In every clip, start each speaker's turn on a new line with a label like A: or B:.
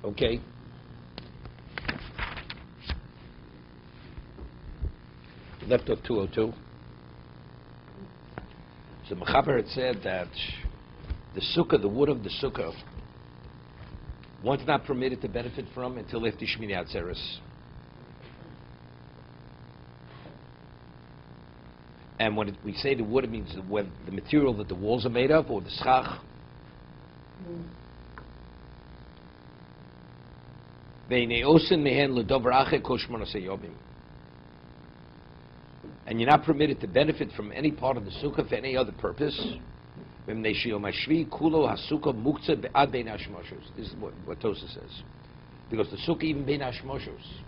A: Okay. Left off 202. So Mechaber had said that the sukkah, the wood of the sukkah, one's not permitted to benefit from until after Shmini Atzeres. And when we say the wood, it means the material that the walls are made of, or the schach. And you're not permitted to benefit from any part of the sukkah for any other purpose. This is what Tosa says. Because the sukkah, even bein hashmoshos,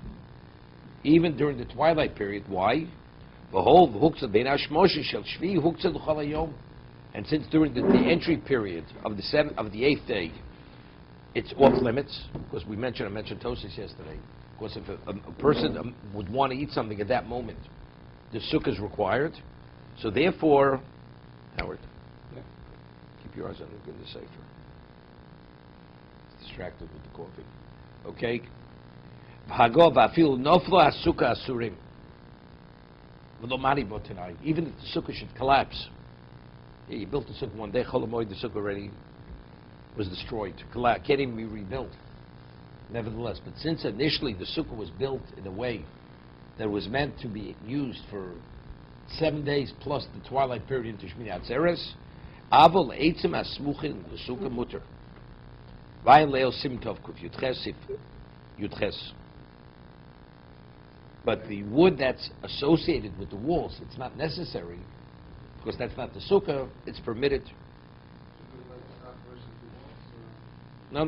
A: even during the twilight period, why? And since during the entry period of the eighth day, it's off limits, because I mentioned Tosis yesterday. Because if a person would want to eat something at that moment, the sukkah is required. So therefore, Howard, keep your eyes on the safer. It's distracted with the coffee. Okay? Even if the sukkah should collapse. Yeah, you built the sukkah one day, Cholamoid, the sukkah already was destroyed. Can't even be rebuilt. Nevertheless, but since initially the sukkah was built in a way that was meant to be used for 7 days plus the twilight period into Shmini Atzeres, Aval Eitzim Asmuchin L'Sukkah Mutter. Vayin Leo Simtov Kuf Yudches. But the wood that's associated with the walls, it's not necessary, because that's not the sukkah, it's permitted. No.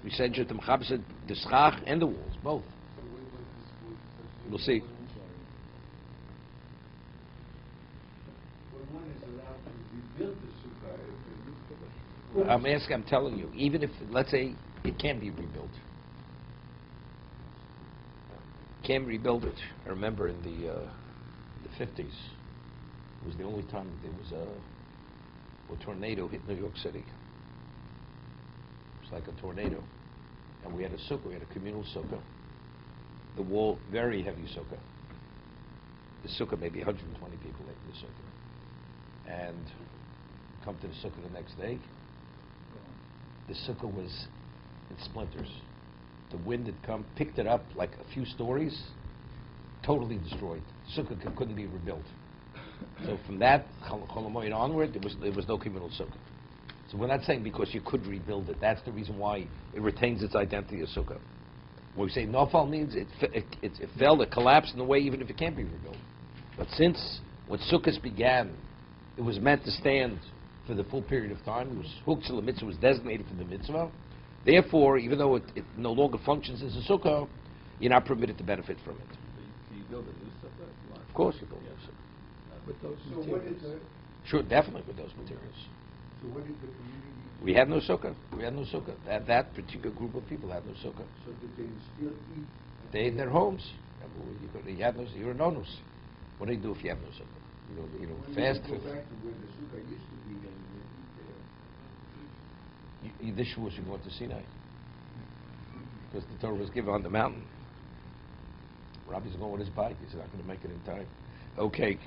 A: We said the Mechaber said the schach and the walls, both. We'll see. I'm telling you, even if, let's say, it can be rebuilt. Can rebuild it. I remember in the 50s, it was the only time there was a tornado hit New York City. It was like a tornado. And we had a sukkah, we had a communal sukkah. The wall, very heavy sukkah. The sukkah, maybe 120 people ate in the sukkah. And come to the sukkah the next day, the sukkah was in splinters. The wind had come, picked it up like a few stories, totally destroyed. Sukkah couldn't be rebuilt. So from that, Cholamoid onward, there was no communal sukkah. So we're not saying because you could rebuild it. That's the reason why it retains its identity as sukkah. When we say nofal means it fell, it collapsed in a way even if it can't be rebuilt. But since when sukkahs began, it was meant to stand for the full period of time. It was huktzah mitzvah, was designated for the mitzvah. Therefore, even though it no longer functions as a sukkah, you're not permitted to benefit from it.
B: Can you build a new sukkah?
A: Of course you build a new sukkah.
B: With those
C: materials?
A: Sure, definitely with those materials.
C: So what did the community do?
A: We had no sukkah. That particular group of people had no sukkah.
C: So did they still eat?
A: They in their homes. You're an onus. What do you do if you have no sukkah? You don't fast.
C: Go back to where the sukkah used to be and eat there.
A: This was you going to Sinai. Because the Torah was given on the mountain. Rabbi's going with his bike. He's not going to make it in time. Okay.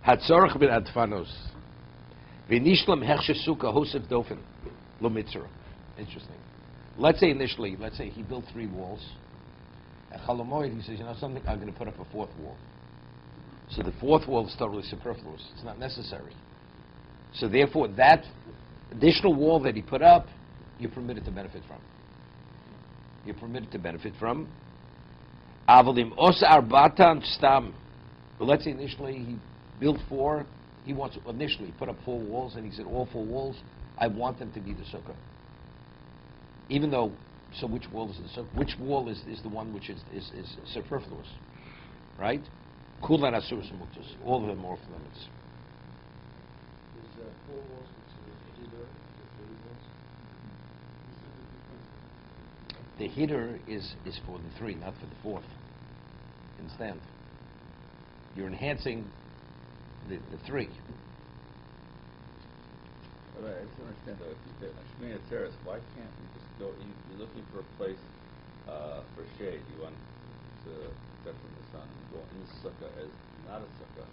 A: Hatzorach bin adfanos. V'nishlam hechshe sukkah hosef dofen lo mitzvah. Interesting. Let's say he built 3 walls. At Cholamoid, he says, you know something, I'm going to put up a 4th wall. So the 4th wall is totally superfluous. It's not necessary. So therefore, that additional wall that he put up, you're permitted to benefit from. Avalim osa arbatan stam. But let's say initially he built 4. He wants initially put up 4 walls, and he said all 4 walls, I want them to be the sukkah. Even though, so which wall is the sukkah? Which wall is the one which is superfluous, right? Kulan asur semutus. All of them are off limits.
C: Is 4 walls considered
A: The heater is for the 3, not for the 4th. Understand? You're enhancing the 3.
B: But I just understand though, if you get a Shmini Atzeres, why can't you just go, you're looking for a place for shade, you want to protect from the sun, and you go in the sukkah as not a sukkah.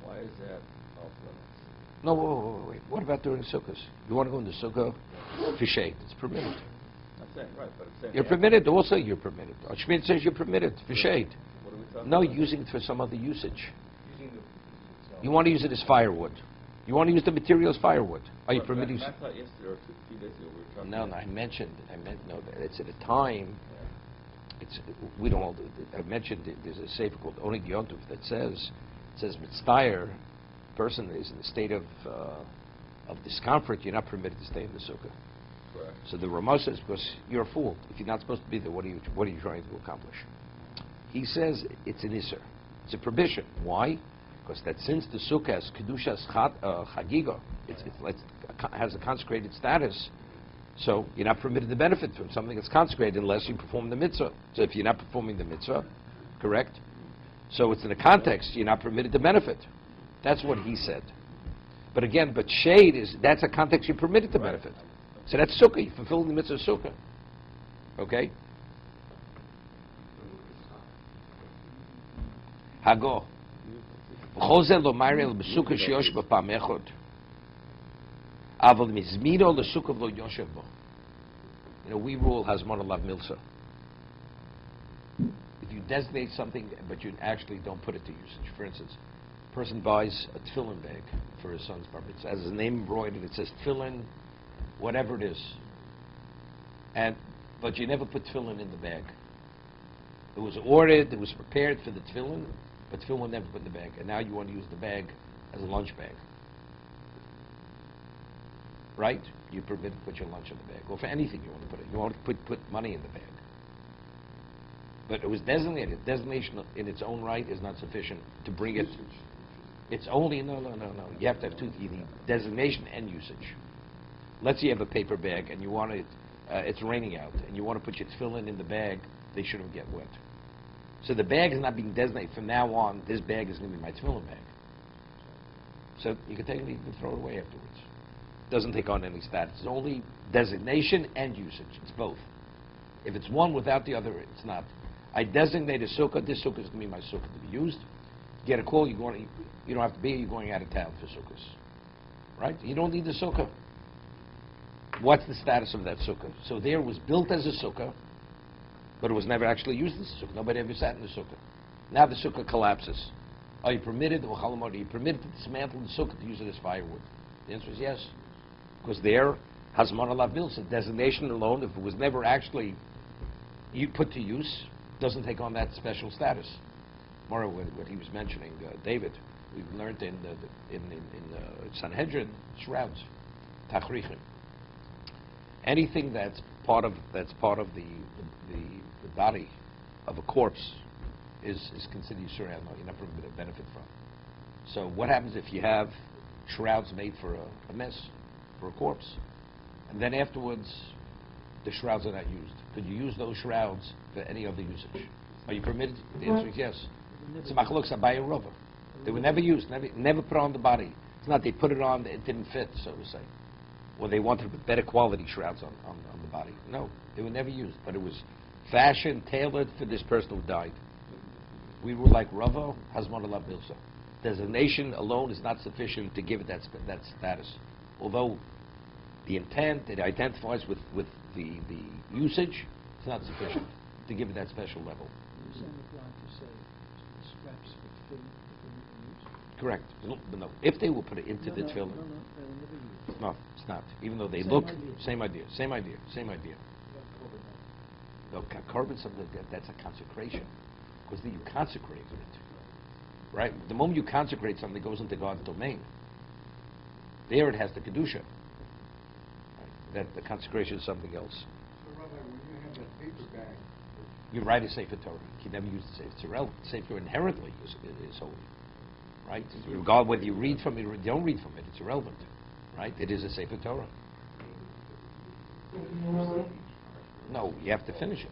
B: Why is that off limits?
A: No, wait. What about during sukkahs? You want to go in the sukkah for shade? It's permitted.
B: I'm saying, right, but I'm saying...
A: You're permitted. Also, you're permitted. Shmini says you're permitted for shade.
B: What are we talking
A: No,
B: about?
A: using it for some other usage.
C: Using the
A: You want to use it as firewood. You want to use the material as firewood. Are you
B: Well,
A: permitted?
B: I thought yesterday or 2 days ago we were talking
A: No,
B: about...
A: I meant that it's at a time. We don't hold it. I mentioned there's a sefer called Only Yontif that says mitzvah person is in a state of discomfort. You're not permitted to stay in the sukkah.
B: Correct.
A: So the Ramah says, because you're a fool. If you're not supposed to be there, what are you trying to accomplish? He says it's an isser. It's a prohibition. Why? Because that since the sukkah has kedushas chagiga, it has a consecrated status. So you're not permitted to benefit from something that's consecrated unless you perform the mitzvah. So if you're not performing the mitzvah, correct? So it's in a context you're not permitted to benefit. That's what he said. But again, shade that's a context you're permitted to benefit. So that's sukkah. You're fulfilling the mitzvah of sukkah. Okay? Hago. V'chozel lo mayrel b'sukkah sheyosh b'pam echod. Aval mizmiro l'sukkah v'lo yoshev bo. We rule Hazmon alav milsa. If you designate something, but you actually don't put it to usage. For instance, a person buys a tefillin bag for his son's bar mitzvah. It has his name embroidered. It says tefillin, whatever it is. But you never put tefillin in the bag. It was ordered, it was prepared for the tefillin, but tefillin never put in the bag. And now you want to use the bag as a lunch bag. Right? You're permitted to put your lunch in the bag. Or for anything you want to put it. You want to put money in the bag. But it was designated. Designation in its own right is not sufficient to bring it. It's only, no. You have to have you need designation and usage. Let's say you have a paper bag and you want it, it's raining out, and you want to put your tefillin in the bag, they shouldn't get wet. So the bag is not being designated. From now on, this bag is going to be my tefillin bag. So you can take it, you can throw it away afterwards. Doesn't take on any status. It's only designation and usage. It's both. If it's one without the other, it's not. I designate a sukkah. This sukkah is going to be my sukkah to be used. Get a call. You don't have to be here. You're going out of town for sukkahs, right? You don't need the sukkah. What's the status of that sukkah? So there it was built as a sukkah, but it was never actually used as a sukkah. Nobody ever sat in the sukkah. Now the sukkah collapses. Are you permitted, are you permitted to dismantle the sukkah to use it as firewood? The answer is yes. Because there, Hazman alav milsa, designation alone, if it was never actually put to use, doesn't take on that special status. More what he was mentioning, David, we've learned in Sanhedrin, shrouds, tachrichim. Anything that's part of the body of a corpse is considered Yisrael. You're not going to benefit from. So what happens if you have shrouds made for a mess, for a corpse, and then afterwards the shrouds are not used? Could you use those shrouds for any other usage? Are you permitted? The answer is yes. It's a machlok Bahya and Rava. They were never used, never put on the body. It's not they put it on, it didn't fit, so to say. Or they wanted better quality shrouds on the body. No, they were never used. But it was fashioned, tailored for this person who died. We were like Rava, Hazman alav milsa. Designation alone is not sufficient to give it that status. Although the intent, it identifies with the usage, it's not sufficient to give it that special level.
D: Is that applied to say scraps of tefillin if they're never used?
A: Correct. No, if they will put it into the tefillin.
D: No, they were never used.
A: No, it's not. Even though they
D: Same
A: look,
D: idea.
A: same idea. No, carbon something that's a consecration, because then you consecrated it, right? The moment you consecrate something, it goes into God's domain. There it has the kedusha. Right? That the consecration is something else.
C: So, Rabbi, when you have that paper bag,
A: You write a Sefer Torah. You never use the Sefer. It's irrelevant. Sefer Torah inherently is holy, right? Regardless whether you read from it or don't read from it, it's irrelevant, right? It is a Sefer Torah. No, you have to finish it.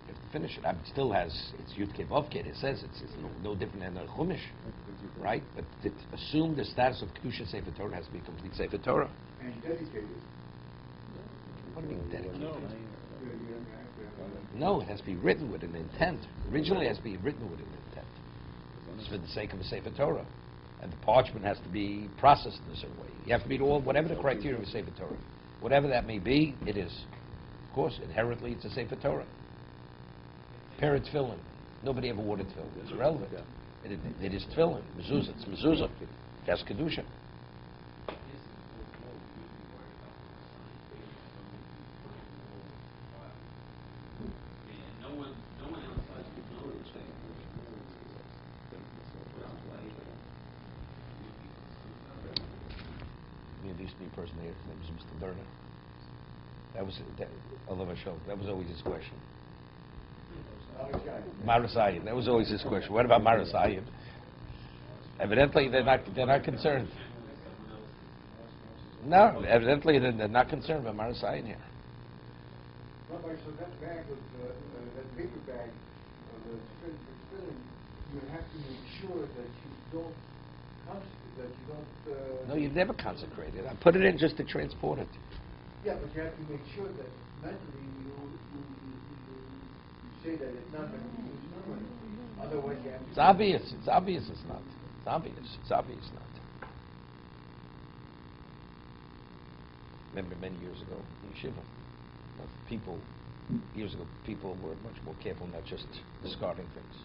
A: You have to finish it. It still has, it's Yud Kei Vav Kei. It says it's no different than a Chumash, right? But to assume the status of Kedusha Sefer Torah has to be a complete Sefer Torah.
C: And dedicated.
A: What do you mean dedicated?
C: You have to have
A: No, it has to be written with an intent. Originally, it has to be written with an intent. It's for the sake of a Sefer Torah. And the parchment has to be processed in a certain way. You have to meet all, whatever the criteria of a Sefer Torah. Whatever that may be, it is. Of course, inherently, it's a Sefer Torah. Parrot tefillin. Nobody ever wore the tefillin. It's irrelevant. It is tefillin. Mezuzah. It's mezuzah. It has kedusha. There used to be a person there. His name was Mr. Berner. That was always his question. Marasayan. That was always his question. What about Marasayan? Evidently, they're not concerned. No, evidently they're not concerned about Marasayan here.
C: Rabbi, so that bag of that paper bag of the filling, you have to make sure that you don't
A: No, you've never consecrated. I put it in just to transport it.
C: Yeah, but you have to make sure that mentally you say that it's not going to be used permanently. Otherwise, you have to.
A: It's obvious. It's obvious. It's not. It's obvious. It's obvious not. Remember many years ago in Yeshiva, years ago, people were much more careful, not just discarding things.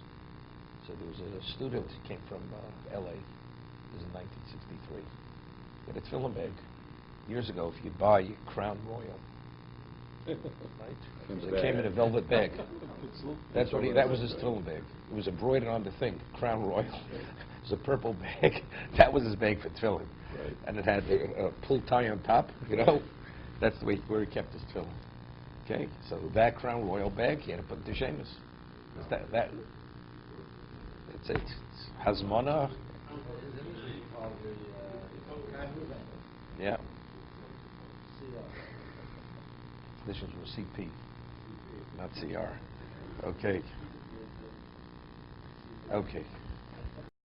A: So there was a student who came from L.A. This is in 1963. He had a tefillin bag. Years ago, if you'd buy Crown Royal, right? It came in a velvet bag. That was his tefillin bag. It was embroidered on the thing, Crown Royal. It was a purple bag. That was his bag for tefillin. Right. And it had a pull tie on top, you know? That's the way where he kept his tefillin. Okay? So that Crown Royal bag, he had to put into Sheamus. That's it. It's Hazmona. Yeah. Initials were CP, not CR. Okay. Okay.